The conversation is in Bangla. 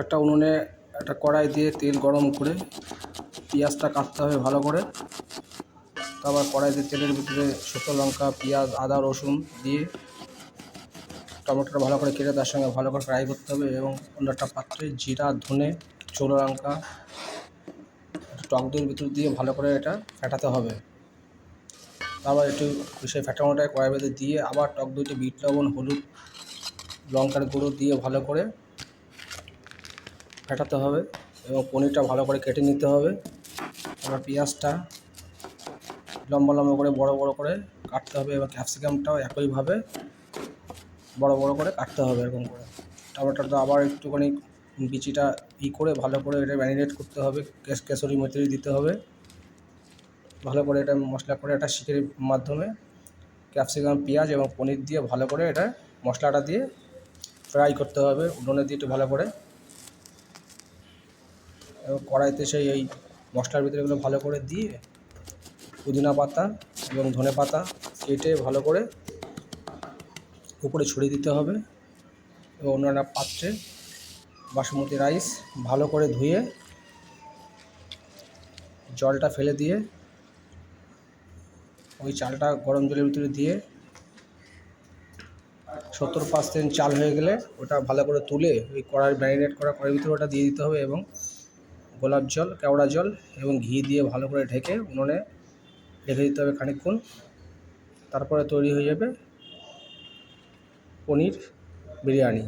একটা উনুনে একটা কড়াই দিয়ে তেল গরম করে পেঁয়াজটা কাটতে হবে ভালো করে। তারপর কড়াইতে তেলের ভিতরে শুকনো লঙ্কা, পেঁয়াজ, আদা, রসুন দিয়ে টমেটোটা ভালো করে কেটে তার সঙ্গে ভালো করে ফ্রাই করতে হবে এবং অন্য একটা পাত্রে জিরা, ধনে, শুকনো লঙ্কা, টক দইয়ের ভিতর দিয়ে ভালো করে এটা ফেটাতে হবে। তারপর একটু সেই ফেটানোটায় কড়াইয়ের ভিতরে দিয়ে আবার টক দইতে বিট লবণ, হলুদ, লঙ্কার গুঁড়ো দিয়ে ভালো করে ফেটাতে হবে এবং পনিরটা ভালো করে কেটে নিতে হবে। তারপর পেঁয়াজটা লম্বা লম্বা করে বড় বড় করে কাটতে হবে এবং ক্যাপসিকামটাও একইভাবে বড় বড় করে কাটতে হবে এরকম করে। টমেটোটা আবার একটুখানি বিচিটা করে ভালো করে এটা ম্যারিনেট করতে হবে, কেশরি মেথি দিতে হবে। ভালো করে এটা মশলা করে এটা শিকের মাধ্যমে ক্যাপসিকাম, পেঁয়াজ এবং পনির দিয়ে ভালো করে এটা মশলাটা দিয়ে ফ্রাই করতে হবে উনুনে দিয়ে একটু ভালো করে। এবং কড়াইতে এই মশলার ভিতরে এগুলো ভালো করে দিয়ে পুদিনা পাতা এবং ধনে পাতা কেটে ভালো করে উপরে ছড়িয়ে দিতে হবে এবং অন্য একটা পাত্রে বাসমতি রাইস ভালো করে ধুয়ে জলটা ফেলে দিয়ে ওই চালটা গরম জলের ভিতরে দিয়ে 70% চাল হয়ে গেলে ওটা ভালো করে তুলে ওই ম্যারিনেট করা কড়াইয়ের ভিতরে ওটা দিয়ে দিতে হবে এবং গোলাপ জল, কেওড়া জল এবং ঘি দিয়ে ভালো করে ঢেকে উনুনে রেখে দিতে হবে খানিকক্ষণ। তারপরে তৈরি হয়ে যাবে পনির বিরিয়ানি।